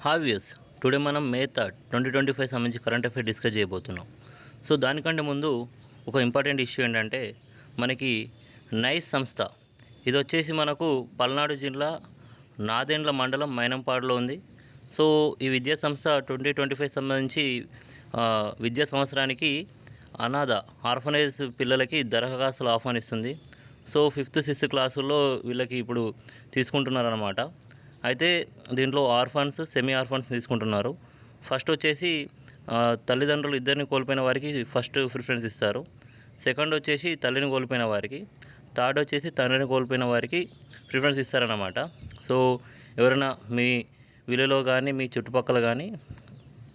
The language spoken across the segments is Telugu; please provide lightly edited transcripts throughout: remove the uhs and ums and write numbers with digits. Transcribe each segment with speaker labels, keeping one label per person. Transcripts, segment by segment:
Speaker 1: హావ్యస్ టుడే మనం మే 3 2025 సంబంధించి కరెంట్ అఫైర్ డిస్కస్ చేయబోతున్నాం. సో దానికంటే ముందు ఒక ఇంపార్టెంట్ ఇష్యూ ఏంటంటే మనకి నైస్ సంస్థ ఇది వచ్చేసి మనకు పల్నాడు జిల్లా నాదెండ్ల మండలం మైనంపాడులో ఉంది. సో ఈ విద్యా సంస్థ 2025 సంబంధించి విద్యా సంవత్సరానికి అనాథ ఆర్ఫనైజ్ పిల్లలకి దరఖాస్తులు ఆహ్వానిస్తుంది. సో 5th 6th క్లాసుల్లో వీళ్ళకి ఇప్పుడు తీసుకుంటున్నారన్నమాట. అయితే దీంట్లో ఆర్ఫన్స్ సెమీ ఆర్ఫన్స్ తీసుకుంటున్నారు. ఫస్ట్ వచ్చేసి తల్లిదండ్రులు ఇద్దరిని కోల్పోయిన వారికి ఫస్ట్ ప్రిఫరెన్స్ ఇస్తారు. సెకండ్ వచ్చేసి తల్లిని కోల్పోయిన వారికి, థర్డ్ వచ్చేసి తండ్రిని కోల్పోయిన వారికి ప్రిఫరెన్స్ ఇస్తారన్నమాట. సో ఎవరైనా మీ విలేలో కానీ మీ చుట్టుపక్కల కానీ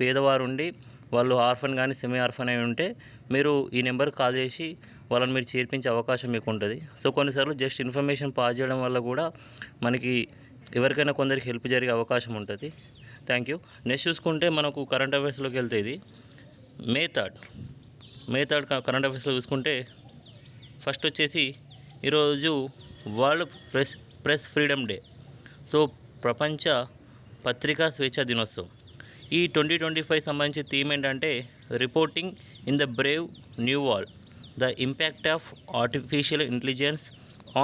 Speaker 1: పేదవారు ఉండి వాళ్ళు ఆర్ఫన్ కానీ సెమీ ఆర్ఫన్ అయి ఉంటే మీరు ఈ నెంబర్కి కాల్ చేసి వాళ్ళని మీరు చేర్పించే అవకాశం మీకు ఉంటుంది. సో కొన్నిసార్లు జస్ట్ ఇన్ఫర్మేషన్ పాస్ చేయడం వల్ల కూడా మనకి ఎవరికైనా కొందరికి హెల్ప్ జరిగే అవకాశం ఉంటుంది. Thank you. నెక్స్ట్ చూసుకుంటే మనకు కరెంట్ అఫైర్స్లోకి వెళ్తే ఇది మే 3 కరెంట్ అఫైర్స్లో చూసుకుంటే ఫస్ట్ వచ్చేసి ఈరోజు world press freedom day. So ప్రపంచ పత్రికా స్వేచ్ఛా దినోత్సవం. ఈ 2025 సంబంధించి థీమ్ ఏంటంటే reporting in the Brave new world, the impact of artificial intelligence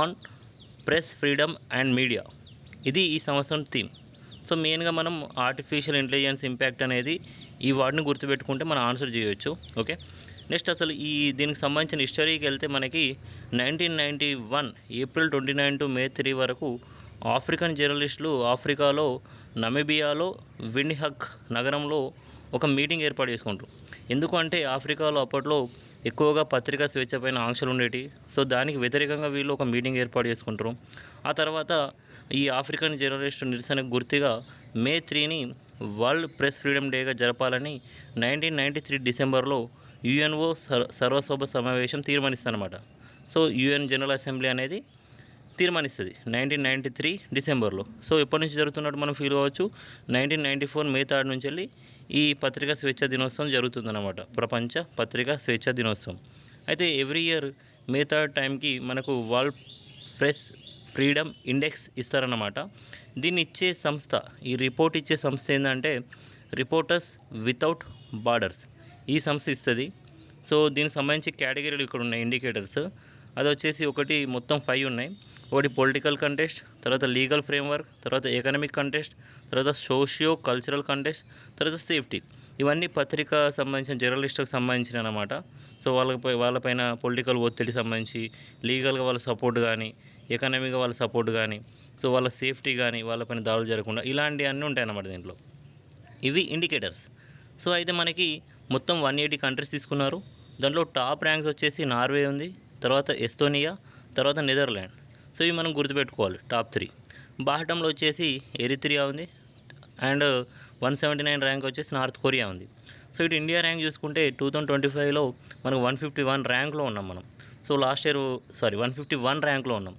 Speaker 1: on press freedom and media. ఇది ఈ సంవత్సరం థీమ్. సో మెయిన్గా మనం ఆర్టిఫిషియల్ ఇంటెలిజెన్స్ ఇంపాక్ట్ అనేది ఈ వర్డ్ని గుర్తుపెట్టుకుంటే మనం ఆన్సర్ చేయొచ్చు. ఓకే, నెక్స్ట్ అసలు దీనికి సంబంధించిన హిస్టరీకి వెళ్తే మనకి 1991 ఏప్రిల్ 29 to May 3 వరకు ఆఫ్రికన్ జర్నలిస్టులు ఆఫ్రికాలో నమీబియాలో విండ్హక్ నగరంలో ఒక మీటింగ్ ఏర్పాటు చేసుకుంటారు. ఎందుకంటే ఆఫ్రికాలో అప్పట్లో ఎక్కువగా పత్రికా స్వేచ్ఛ పైన ఆంక్షలు ఉండేవి. సో దానికి వ్యతిరేకంగా వీళ్ళు ఒక మీటింగ్ ఏర్పాటు చేసుకుంటారు. ఆ తర్వాత ఈ ఆఫ్రికన్ జర్నలిస్టు నిరసనకు గుర్తుగా మే 3ని వరల్డ్ ప్రెస్ ఫ్రీడమ్ డేగా జరపాలని 1993 డిసెంబర్లో యుఎన్ఓ సర్వసభ సమావేశం తీర్మానిస్తుందన్నమాట. సో యుఎన్ జనరల్ అసెంబ్లీ అనేది తీర్మానిస్తుంది 1993 డిసెంబర్లో. సో ఎప్పటి నుంచి జరుగుతున్నట్టు మనం ఫీల్ కావచ్చు, 1994 మే 3 నుంచి వెళ్ళి ఈ పత్రికా స్వేచ్ఛ దినోత్సవం జరుగుతుందన్నమాట, ప్రపంచ పత్రికా స్వేచ్ఛ దినోత్సవం. అయితే ఎవ్రీ ఇయర్ మే 3 టైంకి మనకు వరల్డ్ ప్రెస్ ఫ్రీడమ్ ఇండెక్స్ ఇస్తారన్నమాట. దీన్ని ఇచ్చే సంస్థ, ఈ రిపోర్ట్ ఇచ్చే సంస్థ ఏంటంటే రిపోర్టర్స్ వితౌట్ బార్డర్స్ ఈ సంస్థ ఇస్తుంది. సో దీనికి సంబంధించి కేటగిరీలు ఇక్కడ ఉన్నాయి, ఇండికేటర్స్. అది వచ్చేసి ఒకటి మొత్తం 5 ఉన్నాయి. ఒకటి పొలిటికల్ కంటెస్ట్, తర్వాత లీగల్ ఫ్రేమ్వర్క్, తర్వాత ఎకనామిక్ కంటెస్ట్, తర్వాత సోషియో కల్చరల్ కంటెస్ట్, తర్వాత సేఫ్టీ. ఇవన్నీ పత్రిక సంబంధించిన జర్నలిస్టులకు సంబంధించిన అన్నమాట. సో వాళ్ళపైన పొలిటికల్ ఒత్తిడి సంబంధించి లీగల్గా వాళ్ళ సపోర్ట్ కానీ, ఎకనామీగా వాళ్ళ సపోర్ట్ కానీ, సో వాళ్ళ సేఫ్టీ కానీ, వాళ్ళపైన దాడులు జరగకుండా ఇలాంటివన్నీ ఉంటాయన్నమాట దీంట్లో. ఇవి ఇండికేటర్స్. సో అయితే మనకి మొత్తం 180 కంట్రీస్ తీసుకున్నారు. దాంట్లో టాప్ ర్యాంక్స్ వచ్చేసి నార్వే ఉంది, తర్వాత ఎస్తోనియా, తర్వాత నెదర్లాండ్. సో ఇవి మనం గుర్తుపెట్టుకోవాలి టాప్ 3. బాటంలో వచ్చేసి ఎరిత్రియా ఉంది అండ్ 179 ర్యాంక్ వచ్చేసి నార్త్ కొరియా ఉంది. సో ఇటు ఇండియా ర్యాంక్ చూసుకుంటే 2025లో మనకు 151 ర్యాంక్లో ఉన్నాం మనం. సో లాస్ట్ ఇయర్ 151 ర్యాంక్లో ఉన్నాం.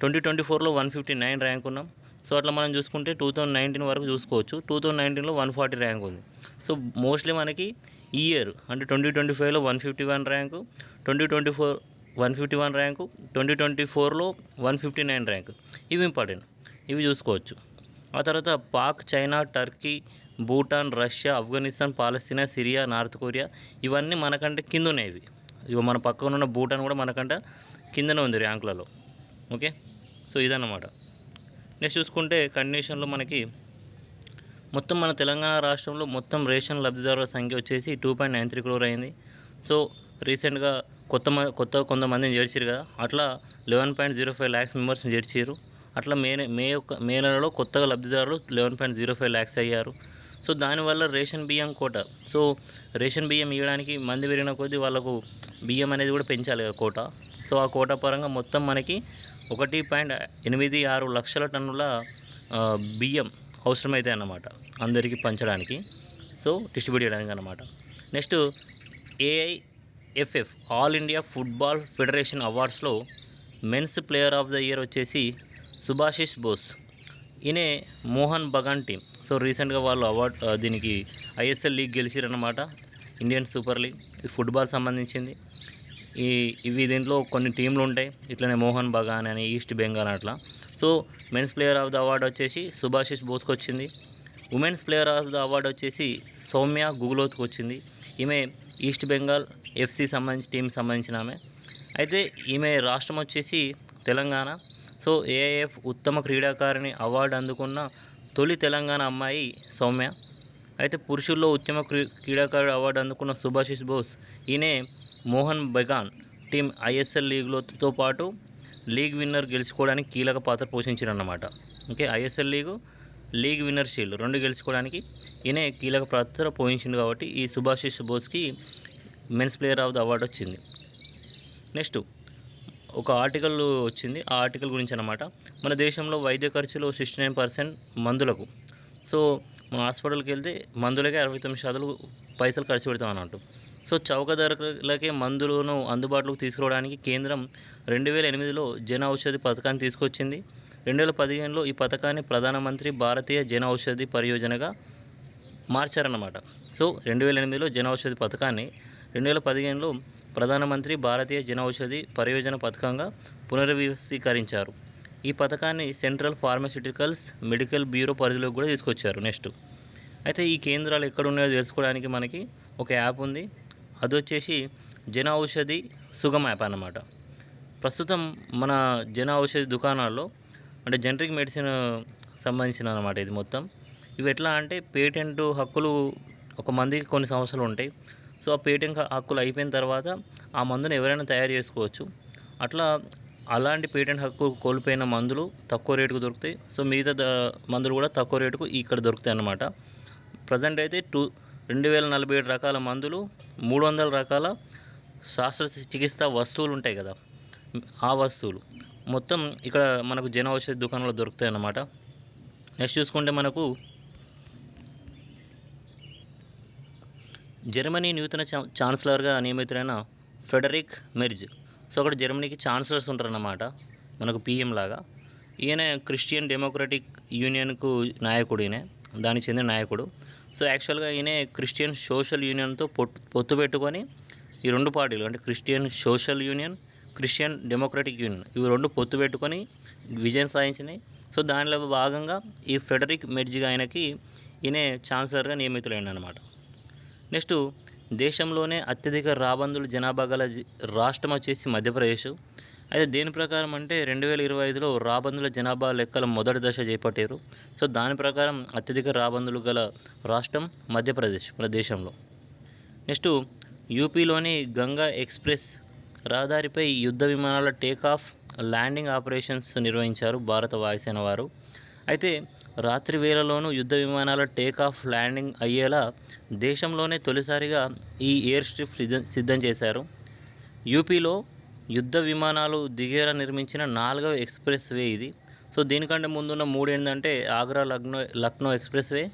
Speaker 1: 2024లో 159 ర్యాంక్ ఉన్నాం. సో అట్లా మనం చూసుకుంటే 2019 వరకు చూసుకోవచ్చు. 2019లో 140 ర్యాంక్ ఉంది. సో మోస్ట్లీ మనకి ఈ ఇయర్ అంటే 2025లో 151 ర్యాంకు, 2024 151 ర్యాంకు, 2024లో 159 ర్యాంకు. ఇవి ఇంపార్టెంట్, ఇవి చూసుకోవచ్చు. ఆ తర్వాత Pak, China, Turkey, Bhutan, Russia, Afghanistan, Palestine, Syria, North Korea ఇవన్నీ మనకంటే కింద ఉన్నాయి. ఇవి మన పక్కన ఉన్న భూటాన్ కూడా మనకంటే కిందనే ఉంది ర్యాంకులలో. ఓకే, సో ఇదన్నమాట. నెక్స్ట్ చూసుకుంటే కండిషన్లో మనకి మొత్తం మన తెలంగాణ రాష్ట్రంలో మొత్తం రేషన్ లబ్ధిదారుల సంఖ్య వచ్చేసి 2.93 crore అయింది. సో రీసెంట్గా కొంతమందిని చేర్చారు కదా, అట్లా 11.05 lakhs మెంబర్స్ని చేర్చారు. అట్లా మే నెలలో కొత్తగా లబ్ధిదారులు 11.05 lakhs అయ్యారు. సో దానివల్ల రేషన్ బియ్యం కోట, సో రేషన్ బియ్యం ఇవ్వడానికి మంది పెరిగిన కొద్దీ వాళ్ళకు బియ్యం అనేది కూడా పెంచాలి కదా కోట. సో ఆ కోట పరంగా మొత్తం మనకి 1.86 లక్షల టన్నుల బియ్యం అవసరమైతే అన్నమాట అందరికీ పంచడానికి, సో డిస్ట్రిబ్యూట్ చేయడానికి అన్నమాట. Next AIFF all India football federation అవార్డ్స్లో men's player of the year వచ్చేసి సుభాషిష్ బోస్. ఈయనే మోహన్ బగాన్ టీం. సో రీసెంట్గా వాళ్ళు దీనికి ISL లీగ్ గెలిచిరన్నమాట, ఇండియన్ సూపర్ లీగ్. ఇది ఫుట్బాల్ సంబంధించింది. ఇవి దీంట్లో కొన్ని టీంలు ఉంటాయి, ఇట్లనే మోహన్ బగాన్ అని, ఈస్ట్ బెంగాల్ అట్లా. So men's player of the award వచ్చేసి సుభాషిష్ బోస్కి వచ్చింది. Women's player of the award వచ్చేసి సౌమ్య గుగ్లోత్కి వచ్చింది. ఈమె ఈస్ట్ బెంగాల్ ఎఫ్సి టీంకి సంబంధించిన ఆమె. అయితే ఈమె రాష్ట్రం వచ్చేసి తెలంగాణ. సో ఏఐఎఫ్ ఉత్తమ క్రీడాకారిణి అవార్డు అందుకున్న తొలి తెలంగాణ అమ్మాయి సౌమ్య. అయితే పురుషుల్లో ఉత్తమ క్రీడాకారుడు అవార్డు అందుకున్న సుభాషిష్ బోస్, ఈయనే మోహన్ బగాన్ టీం ఐఎస్ఎల్ లీగ్తో పాటు లీగ్ విన్నర్ గెలుచుకోవడానికి కీలక పాత్ర పోషించారన్నమాట. ఓకే, ఐఎస్ఎల్ లీగ్ విన్నర్ షీల్డ్ 2 గెలుచుకోవడానికి ఈయనే కీలక పాత్ర పోషించింది. కాబట్టి ఈ సుభాషిష్ బోస్కి men's player of the award వచ్చింది. నెక్స్ట్ ఒక ఆర్టికల్ వచ్చింది. ఆ ఆర్టికల్ గురించి అన్నమాట. మన దేశంలో వైద్య ఖర్చులో 69% మందులకు. సో మన హాస్పిటల్కి వెళ్తే మందులకే 69% పైసలు ఖర్చు పెడతాం అన్నట్టు. సో చౌక ధరలకే మందులను అందుబాటులోకి తీసుకురావడానికి కేంద్రం 2008లో జన ఔషధి పథకాన్ని తీసుకొచ్చింది. 2015లో ఈ పథకాన్ని ప్రధానమంత్రి భారతీయ జన ఔషధి పరియోజనగా మార్చారన్నమాట. సో 2008లో జన ఔషధి పథకాన్ని 2015లో ప్రధానమంత్రి భారతీయ జన ఔషధి పరియోజన పథకంగా పునర్వ్యవస్థీకరించారు. ఈ పథకాన్ని సెంట్రల్ ఫార్మాస్యూటికల్స్ మెడికల్ బ్యూరో పరిధిలోకి కూడా తీసుకొచ్చారు. నెక్స్ట్ అయితే ఈ కేంద్రాలు ఎక్కడ ఉన్నాయో తెలుసుకోవడానికి మనకి ఒక యాప్ ఉంది. అది వచ్చేసి జన ఔషధి సుగమ్ యాప్ అన్నమాట. ప్రస్తుతం మన జన ఔషధి దుకాణాల్లో అంటే జనరిక్ మెడిసిన్ సంబంధించిన అన్నమాట ఇది మొత్తం. ఇవి ఎట్లా అంటే పేటెంట్ హక్కులు ఒక మందికి కొన్ని సంవత్సరాలు ఉంటాయి. సో ఆ పేటెంట్ హక్కులు అయిపోయిన తర్వాత ఆ మందును ఎవరైనా తయారు చేసుకోవచ్చు. అలాంటి పేటెంట్ హక్కు కోల్పోయిన మందులు తక్కువ రేటుకు దొరుకుతాయి. సో మిగతా మందులు కూడా తక్కువ రేటుకు ఇక్కడ దొరుకుతాయి అన్నమాట. ప్రజెంట్ అయితే 2047 రకాల మందులు, 300 రకాల చికిత్సా వస్తువులు ఉంటాయి కదా, ఆ వస్తువులు మొత్తం ఇక్కడ మనకు జన ఔషధి దుకాణంలో దొరుకుతాయి అన్నమాట. నెక్స్ట్ చూసుకుంటే మనకు జర్మనీ నూతన ఛాన్సలర్గా నియమితులైన ఫ్రెడరిక్ మెర్జ్. సో అక్కడ జర్మనీకి ఛాన్సలర్స్ ఉంటారన్నమాట, మనకు పిఎం లాగా. ఈయన క్రిస్టియన్ డెమోక్రటిక్ యూనియన్కు నాయకుడు, ఈయన దానికి చెందిన నాయకుడు. సో యాక్చువల్గా ఈయన క్రిస్టియన్ సోషల్ యూనియన్తో పొత్తు పెట్టుకొని ఈ 2 పార్టీలు అంటే Christian social union, Christian democratic union, ఇవి 2 పొత్తు పెట్టుకొని విజయం సాధించినాయి. సో దానిలో భాగంగా ఈ ఫ్రెడరిక్ మెర్జ్గా ఈయన ఛాన్సలర్గా నియమితులైన అనమాట. నెక్స్ట్ దేశంలోనే అత్యధిక రాబందుల జనాభా గల రాష్ట్రం వచ్చేసి మధ్యప్రదేశ్. అయితే దేని ప్రకారం అంటే 2025లో రాబందుల జనాభా లెక్కల మొదటి దశ చేపట్టారు. సో దాని ప్రకారం అత్యధిక రాబందులు గల రాష్ట్రం మధ్యప్రదేశ్ మన దేశంలో. నెక్స్ట్ యూపీలోని గంగా ఎక్స్ప్రెస్ రహదారిపై యుద్ధ విమానాల టేకాఫ్ ల్యాండింగ్ ఆపరేషన్స్ నిర్వహించారు భారత వాయుసేన వారు. అయితే రాత్రి వేళలోనూ యుద్ధ విమానాల టేకాఫ్ ల్యాండింగ్ అయ్యేలా దేశంలోనే తొలిసారిగా ఈ ఎయిర్ స్ట్రిప్ సిద్ధం చేశారు. యూపీలో యుద్ధ విమానాలు దిగేలా నిర్మించిన 4వ ఎక్స్ప్రెస్ వే ఇది. సో దీనికంటే ముందున్న 3 ఏంటంటే Agra Lucknow express way,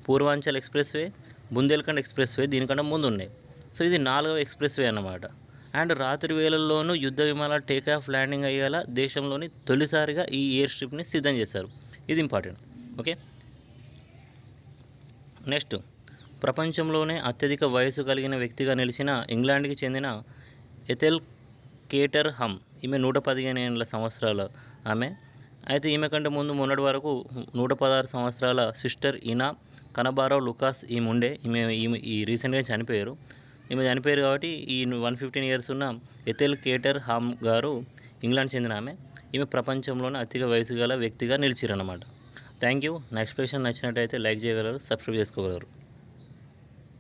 Speaker 1: Purvanchal express way, Bundelkhand express way దీనికంటే ముందు ఉన్నాయి. సో ఇది 4వ ఎక్స్ప్రెస్ వే అన్నమాట. అండ్ రాత్రి వేళల్లోనూ యుద్ధ విమానాల టేకాఫ్ ల్యాండింగ్ అయ్యేలా దేశంలోని తొలిసారిగా ఈ ఎయిర్ స్ట్రిప్ని సిద్ధం చేశారు. ఇది ఇంపార్టెంట్. ఓకే, నెక్స్ట్ ప్రపంచంలోనే అత్యధిక వయసు కలిగిన వ్యక్తిగా నిలిచిన ఇంగ్లాండ్కి చెందిన ఎథెల్ కేటర్ హమ్. ఈమె 115 సంవత్సరాల ఆమె. అయితే ఈమె కంటే ముందు మొన్నటి వరకు 116 సంవత్సరాల సిస్టర్ ఇనా కనబారో లుకాస్ ఈమె ఈ రీసెంట్గా చనిపోయారు. ఈమె చనిపోయారు కాబట్టి ఈ 115 ఇయర్స్ ఉన్న ఎథెల్ కేటర్ హమ్ గారు ఇంగ్లాండ్ చెందిన ఆమె. ఈమె ప్రపంచంలోనే అత్యధిక వయసు గల వ్యక్తిగా నిలిచిరన్నమాట. Thank you. నా ఎక్స్ప్లెనేషన్ నచ్చినట్టయితే లైక్ చేయగలరు, సబ్స్క్రైబ్ చేసుకోగలరు.